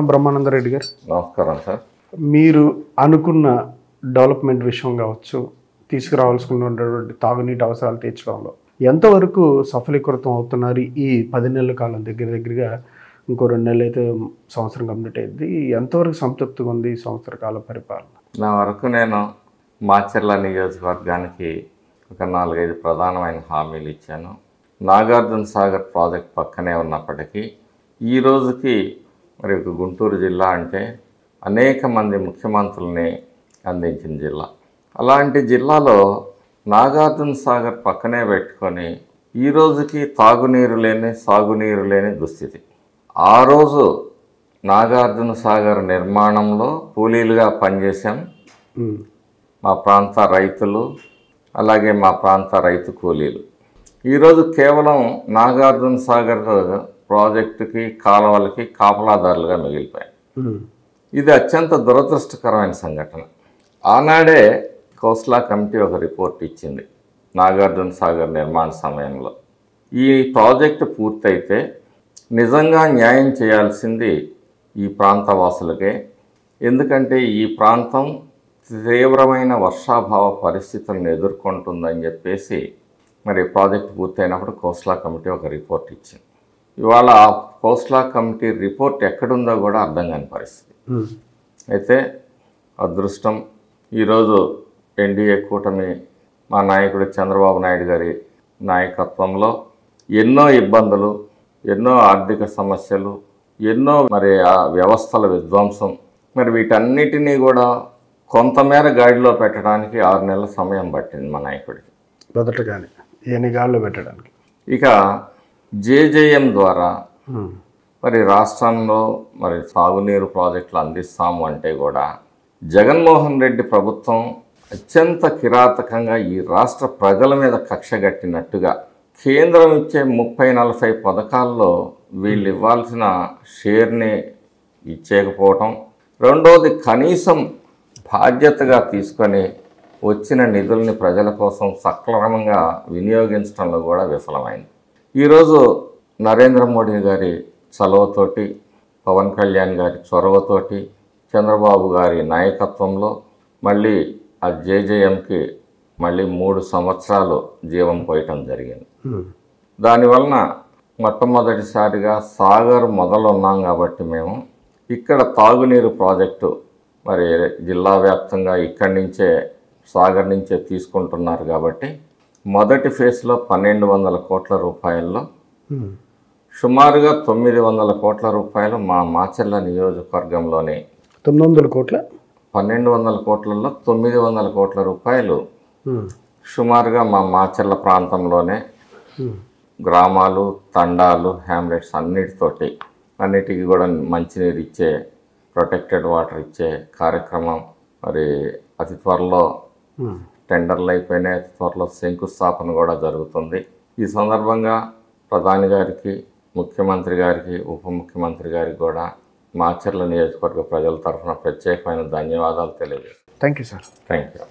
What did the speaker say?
బ్రహ్మానందరెడ్డి గారు, నమస్కారం సార్. మీరు అనుకున్న డెవలప్మెంట్ విషయం కావచ్చు, తీసుకురావాల్సుకున్నటువంటి తాగునీటి అవసరాలు తీర్చడంలో ఎంతవరకు సఫలీకృతం అవుతున్నారు? ఈ 10 నెలల కాలం దగ్గరగా ఇంకో 2 నెలలు అయితే సంవత్సరం కంప్లీట్ అయింది. ఎంతవరకు సంతృప్తిగా ఉంది ఈ సంవత్సర కాల పరిపాలన? నా వరకు నేను మాచర్ల నియోజకవర్గానికి ఒక 4-5 ప్రధానమైన హామీలు ఇచ్చాను. నాగార్జున సాగర్ ప్రాజెక్ట్ పక్కనే ఉన్నప్పటికీ ఈ రోజుకి మరి ఒక గుంటూరు జిల్లా అంటే అనేక మంది ముఖ్యమంత్రుల్ని అందించిన జిల్లా. అలాంటి జిల్లాలో నాగార్జున సాగర్ పక్కనే పెట్టుకొని ఈ రోజుకి తాగునీరు లేని, సాగునీరు లేని దుస్థితి. ఆ రోజు నాగార్జున సాగర్ నిర్మాణంలో కూలీలుగా పనిచేశాం. మా ప్రాంత రైతులు, అలాగే మా ప్రాంత రైతు కూలీలు. ఈరోజు కేవలం నాగార్జున సాగర్ ప్రాజెక్టుకి, కాలువలకి కాపలాదారులుగా మిగిలిపోయాయి. ఇది అత్యంత దురదృష్టకరమైన సంఘటన. ఆనాడే కోస్లా కమిటీ ఒక రిపోర్ట్ ఇచ్చింది నాగార్జున సాగర్ నిర్మాణ సమయంలో. ఈ ప్రాజెక్టు పూర్తయితే నిజంగా న్యాయం చేయాల్సింది ఈ ప్రాంత వాసులకే. ఎందుకంటే ఈ ప్రాంతం తీవ్రమైన వర్షాభావ పరిస్థితులను ఎదుర్కొంటుందని చెప్పేసి మరి ప్రాజెక్టు పూర్తయినప్పుడు కోస్లా కమిటీ ఒక రిపోర్ట్ ఇచ్చింది. ఇవాళ ఆ కోస్లా కమిటీ రిపోర్ట్ ఎక్కడుందో కూడా అర్థం కాని పరిస్థితి. అయితే అదృష్టం, ఈరోజు ఎన్డీఏ కూటమి మా నాయకుడు చంద్రబాబు నాయుడు గారి నాయకత్వంలో ఎన్నో ఇబ్బందులు, ఎన్నో ఆర్థిక సమస్యలు, ఎన్నో మరి ఆ వ్యవస్థల విధ్వంసం, మరి వీటన్నిటినీ కూడా కొంతమేర గాడిలో పెట్టడానికి 6 నెలల సమయం పట్టింది మా నాయకుడికి మొదటగానే ఏని గాడిలో పెట్టడానికి. ఇక జేజేఎం ద్వారా మరి రాష్ట్రంలో మరి సాగునీరు ప్రాజెక్టులు అందిస్తాము అంటే కూడా జగన్మోహన్ రెడ్డి ప్రభుత్వం అత్యంత కిరాతకంగా ఈ రాష్ట్ర ప్రజల మీద కక్షగట్టినట్టుగా కేంద్రం ఇచ్చే 30-40 పథకాల్లో వీళ్ళు ఇవ్వాల్సిన షేర్ని ఇచ్చేయకపోవటం, రెండోది కనీసం బాధ్యతగా తీసుకొని వచ్చిన నిధుల్ని ప్రజల కోసం సక్రమంగా వినియోగించడంలో కూడా విఫలమైంది. ఈరోజు నరేంద్ర మోడీ గారి చొరవతోటి, పవన్ కళ్యాణ్ గారి చొరవతోటి, చంద్రబాబు గారి నాయకత్వంలో మళ్ళీ ఆ జేజేఎంకి మళ్ళీ 3 సంవత్సరాలు జీవం పోయటం జరిగింది. దానివలన మొట్టమొదటిసారిగా సాగర్ మొదలున్నాం కాబట్టి మేము ఇక్కడ తాగునీరు ప్రాజెక్టు మరి జిల్లా వ్యాప్తంగా ఇక్కడి నుంచే సాగర్ నుంచే తీసుకుంటున్నారు కాబట్టి మొదటి ఫేజ్లో 1200 కోట్ల రూపాయల్లో సుమారుగా 900 కోట్ల రూపాయలు మా మాచర్ల నియోజకవర్గంలోనే 900 కోట్ల 1200 కోట్లలో 900 కోట్ల రూపాయలు సుమారుగా మా మాచర్ల ప్రాంతంలోనే గ్రామాలు, తండాలు, హ్యామ్లెట్స్ అన్నిటికీ కూడా మంచినీరు ఇచ్చే, ప్రొటెక్టెడ్ వాటర్ ఇచ్చే కార్యక్రమం మరి అతి త్వరలో టెండర్లు అయిపోయినాయి. అతి త్వరలో శంకుస్థాపన కూడా జరుగుతుంది. ఈ సందర్భంగా ప్రధాని గారికి, ముఖ్యమంత్రి గారికి, ఉప ముఖ్యమంత్రి గారికి కూడా మాచర్ల నియోజకవర్గ ప్రజల తరఫున ప్రత్యేకమైన ధన్యవాదాలు తెలియజేస్తాను. Thank you sir. Thank you.